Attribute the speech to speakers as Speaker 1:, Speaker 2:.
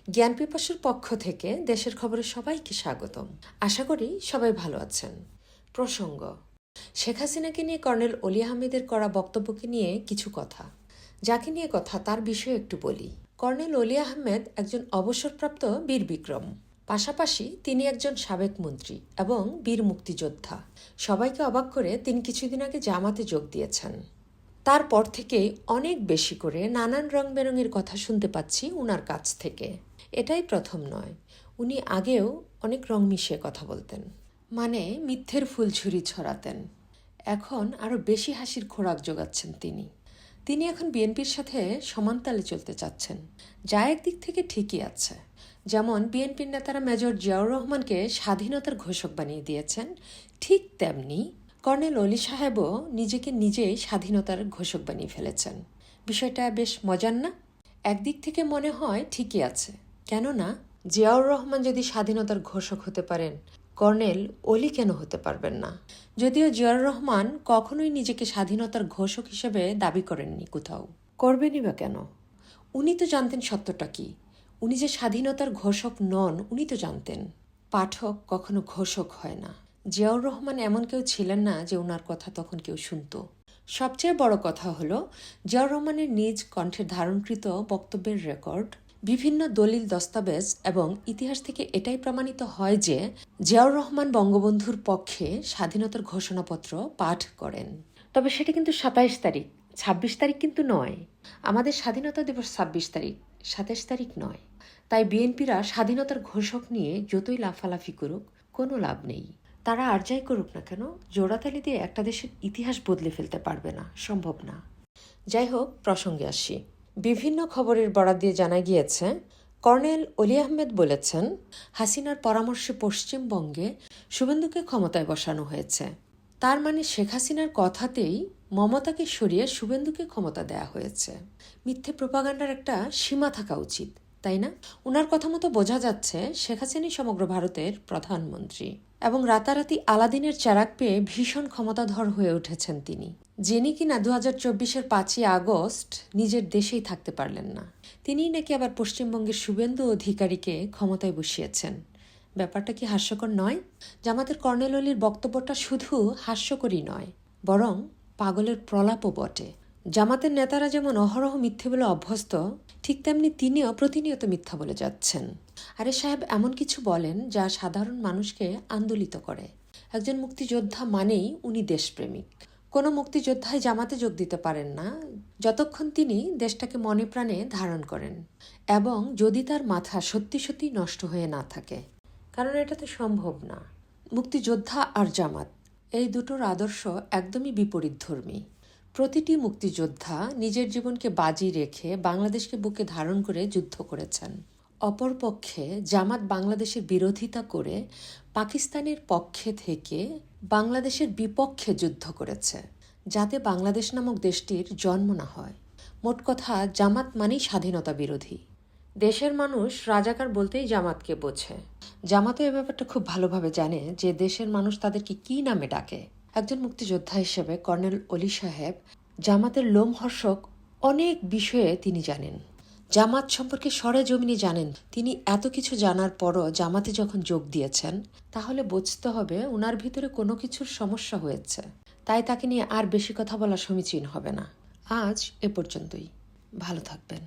Speaker 1: জ্ঞান পিপাসুর পক্ষ থেকে দেশের খবরে সবাইকে স্বাগতম। আশা করি সবাই ভালো আছেন। প্রসঙ্গ: শেখ হাসিনাকে নিয়ে কর্নেল অলি আহমেদের করা বক্তব্যকে নিয়ে কিছু কথা। যাকে নিয়ে কথা তার বিষয়ে একটু বলি। কর্নেল অলি আহমেদ একজন অবসরপ্রাপ্ত বীর বিক্রম। পাশাপাশি তিনি একজন সাবেক মন্ত্রী এবং বীর মুক্তিযোদ্ধা। সবাইকে অবাক করে তিনি কিছুদিন আগে জামাতে যোগ দিয়েছেন। তারপর থেকেই অনেক বেশি করে নানান রং বেরঙের কথা শুনতে পাচ্ছি উনার কাছ থেকে। এটাই প্রথম নয়, উনি আগেও অনেক রং মিশিয়ে কথা বলতেন, মানে মিথ্যের ফুলঝুরি ছড়াতেন। এখন আরও বেশি হাসির খোরাক জোগাচ্ছেন তিনি এখন বিএনপির সাথে সমানতালে চলতে চাচ্ছেন, যা একদিক থেকে ঠিকই আছে। যেমন বিএনপির নেতারা মেজর জিয়াউর রহমানকে স্বাধীনতার ঘোষক বানিয়ে দিয়েছেন, ঠিক তেমনি কর্নেল অলি সাহেবও নিজেকে নিজেই স্বাধীনতার ঘোষক বানিয়ে ফেলেছেন। বিষয়টা বেশ মজার না? একদিক থেকে মনে হয় ঠিকই আছে, কেননা জিয়াউর রহমান যদি স্বাধীনতার ঘোষক হতে পারেন, কর্নেল অলি কেন হতে পারবেন না? যদিও জিয়াউর রহমান কখনোই নিজেকে স্বাধীনতার ঘোষক হিসেবে দাবি করেননি, কোথাও করবেনই বা কেন? উনি তো জানতেন সত্যটা কি। উনি যে স্বাধীনতার ঘোষক নন উনি তো জানতেন। পাঠক কখনো ঘোষক হয় না। জিয়াউর রহমান এমন কেউ ছিলেন না যে ওনার কথা তখন কেউ শুনত। সবচেয়ে বড় কথা হলো, জিয়াউর রহমানের নিজ কণ্ঠের ধারণকৃত বক্তব্যের রেকর্ড, বিভিন্ন দলিল দস্তাবেজ এবং ইতিহাস থেকে এটাই প্রমাণিত হয় যে জিয়াউর রহমান বঙ্গবন্ধুর পক্ষে স্বাধীনতার ঘোষণাপত্র পাঠ করেন। তবে সেটা কিন্তু ২৭ তারিখ, ২৬ তারিখ কিন্তু নয়। আমাদের স্বাধীনতা দিবস ২৬ তারিখ, ২৭ তারিখ নয়। তাই বিএনপিরা স্বাধীনতার ঘোষক নিয়ে যতই লাফালাফি করুক কোনো লাভ নেই। তারা আর যাই করুক না কেন, জোড়াতালি দিয়ে একটা দেশের ইতিহাস বদলে ফেলতে পারবে না, সম্ভব না। যাই হোক, প্রসঙ্গে আসি। বিভিন্ন খবরের বরাত দিয়ে জানা গিয়েছে, কর্নেল অলি আহমেদ বলেছেন, হাসিনার পরামর্শে পশ্চিমবঙ্গে শুভেন্দুকে ক্ষমতায় বসানো হয়েছে। তার মানে শেখ হাসিনার কথাতেই মমতাকে সরিয়ে শুভেন্দুকে ক্ষমতা দেয়া হয়েছে। মিথ্যে প্রোপাগান্ডার একটা সীমা থাকা উচিত, তাই না? উনার কথা মতো বোঝা যাচ্ছে শেখ হাসিনাই সমগ্র ভারতের প্রধানমন্ত্রী এবং রাতারাতি আলাদিনের চেরাগ পেয়ে ভীষণ ক্ষমতাধর হয়ে উঠেছেন তিনি, যিনি কিনা ২০২৪-এর ৫ই আগস্ট নিজের দেশেই থাকতে পারলেন না। তিনিই নাকি আবার পশ্চিমবঙ্গের শুভেন্দু অধিকারীকে ক্ষমতায় বসিয়েছেন। ব্যাপারটা কি হাস্যকর নয়? জামাতের কর্নেল অলির বক্তব্যটা শুধু হাস্যকরই নয়, বরং পাগলের প্রলাপও বটে। জামাতের নেতারা যেমন অহরহ মিথ্যে বলে অভ্যস্ত, ঠিক তেমনি তিনিও প্রতিনিয়ত মিথ্যা বলে যাচ্ছেন। আরে সাহেব, এমন কিছু বলেন যা সাধারণ মানুষকে আন্দোলিত করে। একজন মুক্তিযোদ্ধা মানেই উনি দেশপ্রেমিক। কোনো মুক্তিযোদ্ধাই জামাতে যোগ দিতে পারেন না যতক্ষণ তিনি দেশটাকে মনে প্রাণে ধারণ করেন, এবং যদি তার মাথা সত্যি সত্যি নষ্ট হয়ে না থাকে, কারণ এটা তো সম্ভব না। মুক্তিযোদ্ধা আর জামাত, এই দুটোর আদর্শ একদমই বিপরীতধর্মী। প্রতিটি মুক্তিযোদ্ধা নিজের জীবনকে বাজি রেখে বাংলাদেশকে বুকে ধারণ করে যুদ্ধ করেছেন। অপরপক্ষে জামাত বাংলাদেশের বিরোধিতা করে পাকিস্তানের পক্ষে থেকে বাংলাদেশের বিপক্ষে যুদ্ধ করেছে, যাতে বাংলাদেশ নামক দেশটির জন্ম না হয়। মোট কথা, জামাত মানেই স্বাধীনতা বিরোধী। দেশের মানুষ রাজাকার বলতেই জামাতকে বোঝে। জামাতও এ ব্যাপারটা খুব ভালোভাবে জানে যে দেশের মানুষ তাদেরকে কী নামে ডাকে। একজন মুক্তিযোদ্ধা হিসেবে কর্নেল অলি সাহেব জামাতের লোমহর্ষক অনেক বিষয়ে তিনি জানেন। জামাত সম্পর্কে সরেজমিনে জানেন। তিনি এত কিছু জানার পরও জামাতে যখন যোগ দিয়েছেন, তাহলে বুঝতে হবে ওনার ভিতরে কোনো কিছুর সমস্যা হয়েছে। তাই তাকে নিয়ে আর বেশি কথা বলা সমীচীন হবে না। আজ এ পর্যন্তই। ভালো থাকবেন।